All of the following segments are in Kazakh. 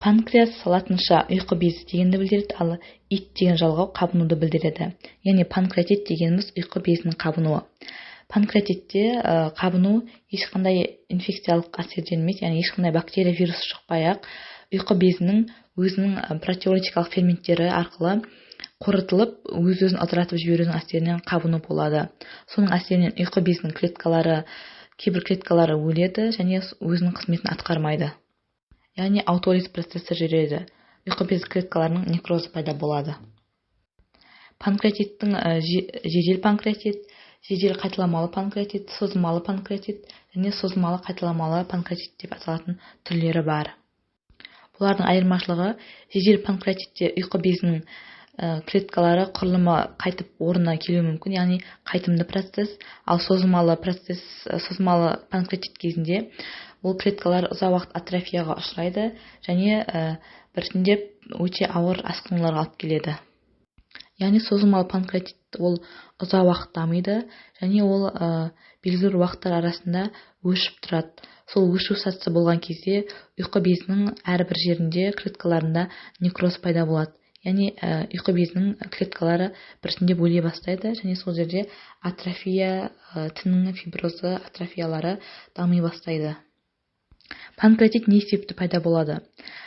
Панкреас латынша ұйқы безі дегенді білдіреді, ал ит деген жалғау қабынуды білдіреді. Яғни панкреатит дегеніміз ұйқы безінің қабынуы. Панкреатитте қабыну ешқандай инфекциялық әсерденмейді, яғни ешқандай бактерия, вирус шықпай-ақ ұйқы безінің өзінің протеолитикалық ферменттері арқылы қорытылып, өз-өзін ыдыратып жіберудің әсерінен қабыну болады. Соның әсерінен ұйқы безінің клеткалары, кейбір клеткалары өледі және өзінің қызметін атқармайды. Яғни аутолиз процесі жүреді. Ұйқы безі клеткаларының некрозы пайда болады. Панкреатиттің жедел панкреатит, жедел қайталамалы панкреатит, созылмалы панкреатит және созылмалы қайталамалы панкреатит деп аталатын түрлері бар. Бұлардың айырмашылығы, жедел панкреатитте ұйқы безінің клеткалары құрылымы қайтып орнына келуі мүмкін, яғни қайтымды процесс, ал созылмалы панкреатит кезінде ол клеткалар ұзақ уақыт атрофияға ұшырайды және біртіндеп өте ауыр асқынуларға алып келеді. Яғни созылмалы панкреатит ол ұзақ уақыт дамиды және ол белгілі уақыттар арасында өшіп тұрады. Сол өшу сатысы болған кезде ұйқы безінің әрбір жерінде клеткаларында некроз пайда болады. Яғни ұйқы безінің клеткалары біртіндеп өле бастайды және сол жерде атрофия, тіннің фиброзы, атрофиялары дами бастайды. Панкреатит не себепті пайда болады?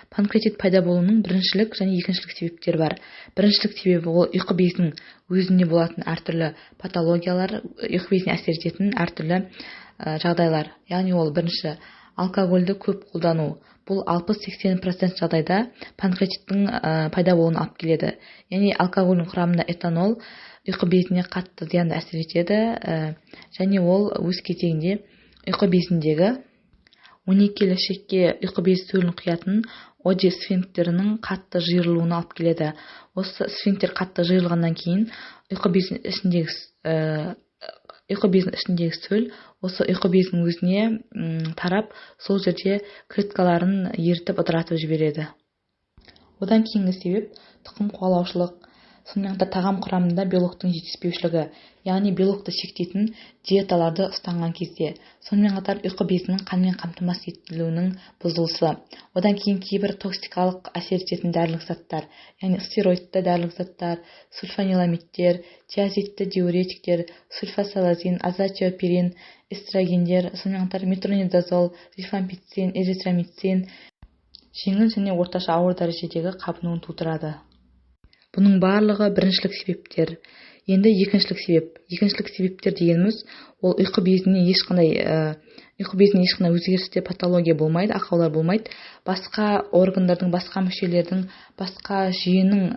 Панкреатит пайда болуының біріншілік және екіншілік себептері бар. Біріншілік себебі ол ұйқы безінің өзінде болатын әртүрлі патологиялар, ұйқы безіне әсер ететін әртүрлі жағдайлар. Яғни ол бірінші алкогольді көп қолдану. Бұл 60-80% жағдайда панкреатиттің пайда болуына алып келеді. Яғни алкогольдің құрамында этанол ұйқы безіне қатты зиянды әсер етеді және ол өз кезегінде ұйқы безіндегі 12 ішекке ұйқы безі сөлін құятын оди сфинктерінің қатты жиырылуына алып келеді. Осы сфинктер қатты жиырылғаннан кейін ұйқы безінің ішіндегі сөл осы ұйқы безінің өзіне тарап, сол жерде клеткаларын ерітіп ыдыратып жібереді. Одан кейінгі себеп тұқым қуалаушылық, сонымен қатар тағам құрамында белоктың жетіспеушілігі, яғни белокты шектейтін диеталарды ұстанған кезде, сонымен қатар ұйқы безінің қанмен қамтамасыз етілуінің бұзылысы. Одан кейін кейбір токсикалық әсер ететін дәрілік заттар, яғни стероидты дәрілік заттар, сульфаниламидтер, тиазидті диуретиктер, сульфасалазин, азатиопирин, эстрогендер, сонымен қатар метронидазол, рифампицин, эритромицин жеңіл және орташа ауыр дәрежедегі қабынуын тудырады. Бұның барлығы біріншілік себептер. Енді екіншілік себеп. Екіншілік себептер дегеніміз, ол ұйқы безіне ешқандай өзгерістер, патология болмайды, ақаулар болмайды. Басқа органдардың, басқа мүшелердің, басқа жүйенің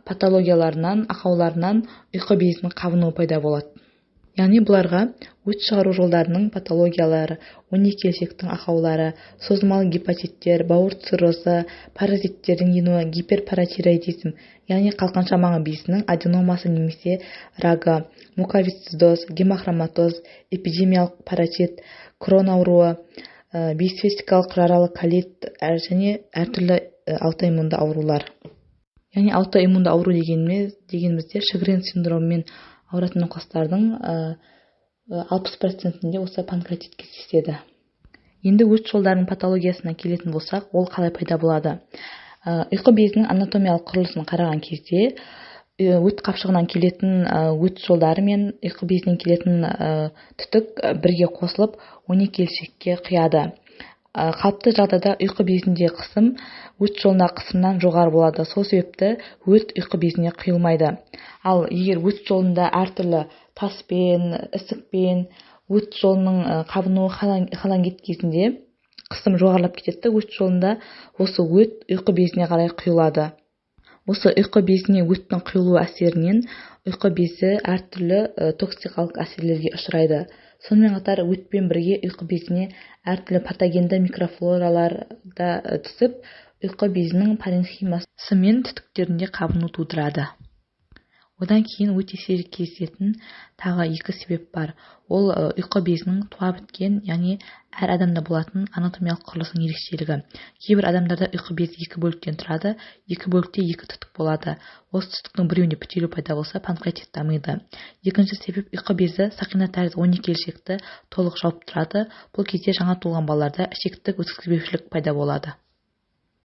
патологияларынан, ақауларынан ұйқы безінің қабынуы пайда болады. Яғни бұларға өт шығару жолдарының патологиялары, 12 ішектің ақаулары, созылмалы гепатиттер, бауыр циррозы, паразиттердің енуі, гиперпаратироидизм, яғни қалқанша маңы безінің аденомасы немесе рагы, муковисцидоз, гемохроматоз, эпидемиялық паратит, крон ауруы, бейсфестикалық жаралы колит және әртүрлі аутоиммунды аурулар. Яғни аутоиммунды ауру дегенімізде Шегрен синдромымен ауыратын науқастардың 60%-інде осы панкреатит кездеседі. Енді өт жолдарының патологиясына келетін болсақ, ол қалай пайда болады? Ұйқы безінің анатомиялық құрылысын қараған кезде өт қапшығынан келетін өт жолдары мен ұйқы безінен келетін түтік бірге қосылып 12 ішекке құяды. Қалыпты жағдайда ұйқы безінде қысым өт жолында қысымнан жоғары болады. Сол себепті өт ұйқы безіне құйылмайды. Ал егер өт жолында әртүрлі таспен, ісікпен, өт жолының қабынуы халангет кезінде қысым жоғарылап кетеді, өт жолында осы өт ұйқы безіне қарай құйылады. Осы ұйқы безіне өттің құйылуы әсерінен ұйқы безі әртүрлі токсикалық әсерлерге ұшырайды. Сонымен қатар өтпен бірге ұйқы безіне әртүрлі патогенді микрофлоралар да түсіп, ұйқы безінің паренхимасы мен түтіктерінде қабыну тудырады. Одан кейін өте сирек кездесетін тағы екі себеп бар. Ол ұйқы безінің туа біткен, яғни әр адамда болатын анатомиялық құрылысының ерекшелігі. Кейбір адамдарда ұйқы безі екі бөліктен тұрады, екі бөлікте екі түтік болады. Осы түтіктің біреуінде пүтелу пайда болса, панкреатит дамиды. Екінші себеп ұйқы безі сақина тәрізді 12 ішекті толық жауып тұрады. Бұл кезде жаңа туылған балаларда ішектік өткізбеушілік пайда болады.